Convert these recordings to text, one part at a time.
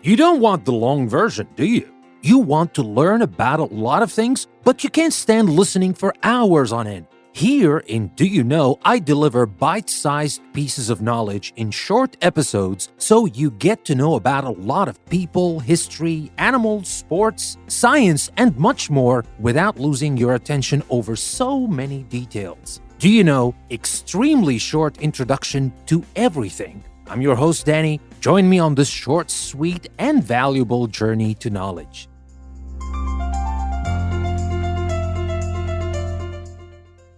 You don't want the long version, do you? You want to learn about a lot of things, but you can't stand listening for hours on end. Here in Do You Know, I deliver bite-sized pieces of knowledge in short episodes so you get to know about a lot of people, history, animals, sports, science, and much more without losing your attention over so many details. Do You Know? Extremely short introduction to everything. I'm your host, Danny. Join me on this short, sweet, and valuable journey to knowledge.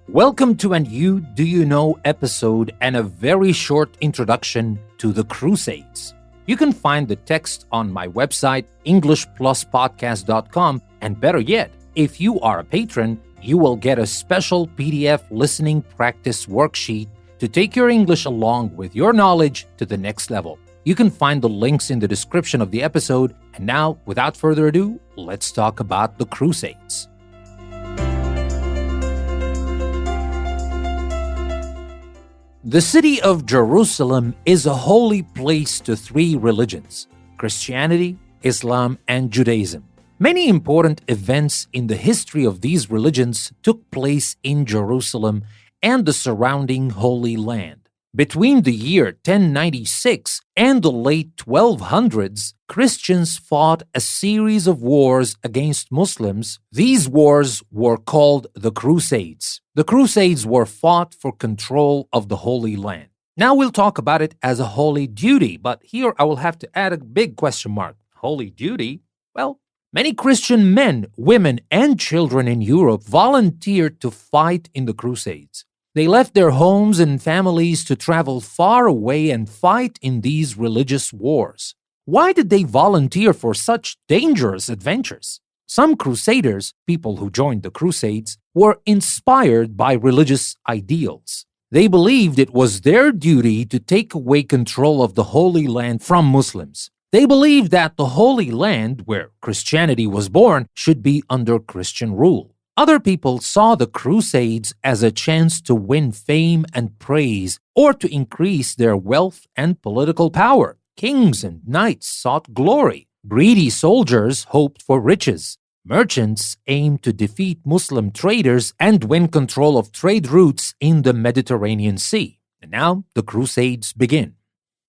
Welcome to an Do You Know episode and a very short introduction to the Crusades. You can find the text on my website, EnglishPlusPodcast.com, and better yet, if you are a patron, you will get a special PDF listening practice worksheet to take your English along with your knowledge to the next level. You can find the links in the description of the episode. And now, without further ado, let's talk about the Crusades. The city of Jerusalem is a holy place to three religions: Christianity, Islam, and Judaism. Many important events in the history of these religions took place in Jerusalem and the surrounding Holy Land. Between the year 1096 and the late 1200s, Christians fought a series of wars against Muslims. These wars were called the Crusades. The Crusades were fought for control of the Holy Land. Now we'll talk about it as a holy duty, but here I will have to add a big question mark. Holy duty? Well, many Christian men, women, and children in Europe volunteered to fight in the Crusades. They left their homes and families to travel far away and fight in these religious wars. Why did they volunteer for such dangerous adventures? Some crusaders, people who joined the Crusades, were inspired by religious ideals. They believed it was their duty to take away control of the Holy Land from Muslims. They believed that the Holy Land, where Christianity was born, should be under Christian rule. Other people saw the Crusades as a chance to win fame and praise or to increase their wealth and political power. Kings and knights sought glory. Greedy soldiers hoped for riches. Merchants aimed to defeat Muslim traders and win control of trade routes in the Mediterranean Sea. And now the Crusades begin.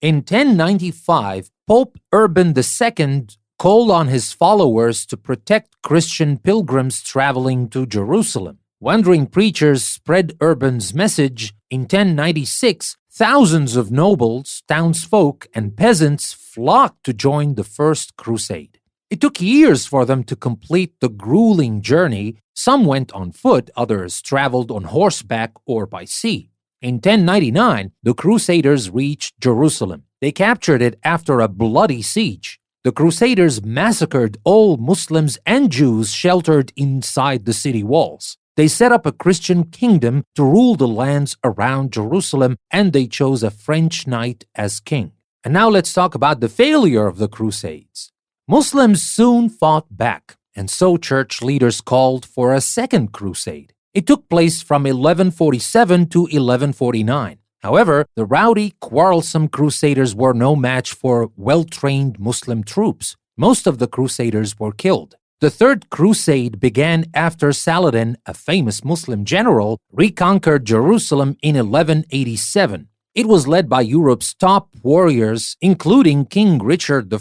In 1095, Pope Urban II called on his followers to protect Christian pilgrims traveling to Jerusalem. Wandering preachers spread Urban's message. In 1096, thousands of nobles, townsfolk, and peasants flocked to join the First Crusade. It took years for them to complete the grueling journey. Some went on foot, others traveled on horseback or by sea. In 1099, the Crusaders reached Jerusalem. They captured it after a bloody siege. The Crusaders massacred all Muslims and Jews sheltered inside the city walls. They set up a Christian kingdom to rule the lands around Jerusalem, and they chose a French knight as king. And now let's talk about the failure of the Crusades. Muslims soon fought back, and so church leaders called for a second crusade. It took place from 1147 to 1149. However, the rowdy, quarrelsome crusaders were no match for well-trained Muslim troops. Most of the crusaders were killed. The Third Crusade began after Saladin, a famous Muslim general, reconquered Jerusalem in 1187. It was led by Europe's top warriors, including King Richard I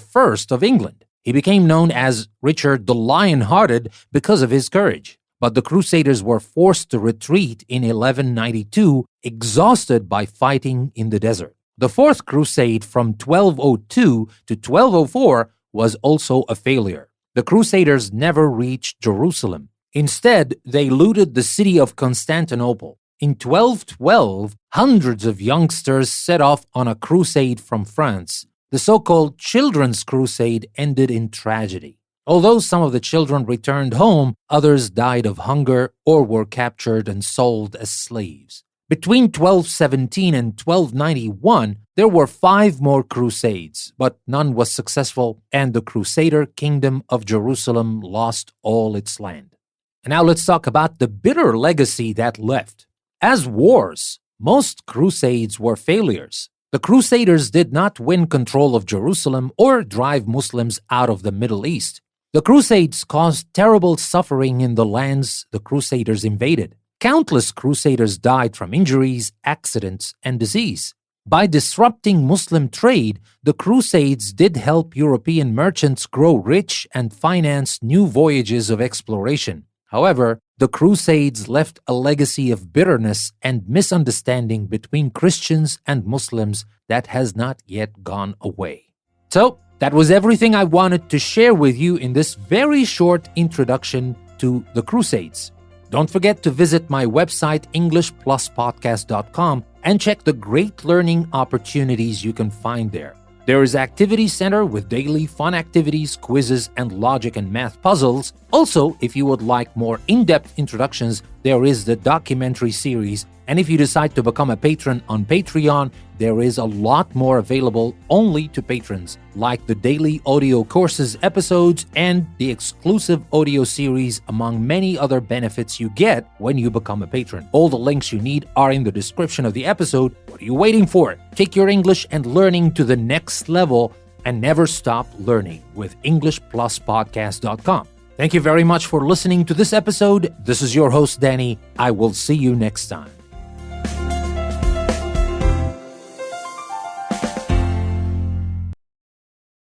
of England. He became known as Richard the Lion-Hearted because of his courage. But the Crusaders were forced to retreat in 1192, exhausted by fighting in the desert. The Fourth Crusade from 1202 to 1204 was also a failure. The Crusaders never reached Jerusalem. Instead, they looted the city of Constantinople. In 1212, hundreds of youngsters set off on a crusade from France. The so-called Children's Crusade ended in tragedy. Although some of the children returned home, others died of hunger or were captured and sold as slaves. Between 1217 and 1291, there were 5 more crusades, but none was successful, and the Crusader kingdom of Jerusalem lost all its land. And now let's talk about the bitter legacy that left. As wars, most crusades were failures. The Crusaders did not win control of Jerusalem or drive Muslims out of the Middle East. The Crusades caused terrible suffering in the lands the Crusaders invaded. Countless Crusaders died from injuries, accidents, and disease. By disrupting Muslim trade, the Crusades did help European merchants grow rich and finance new voyages of exploration. However, the Crusades left a legacy of bitterness and misunderstanding between Christians and Muslims that has not yet gone away. So, that was everything I wanted to share with you in this very short introduction to the Crusades. Don't forget to visit my website, EnglishPlusPodcast.com, and check the great learning opportunities you can find there. There is Activity Center with daily fun activities, quizzes, and logic and math puzzles. Also, if you would like more in-depth introductions, there is the documentary series. And if you decide to become a patron on Patreon, there is a lot more available only to patrons, like the daily audio courses episodes and the exclusive audio series, among many other benefits you get when you become a patron. All the links you need are in the description of the episode. What are you waiting for? Take your English and learning to the next level and never stop learning with EnglishPlusPodcast.com. Thank you very much for listening to this episode. This is your host, Danny. I will see you next time.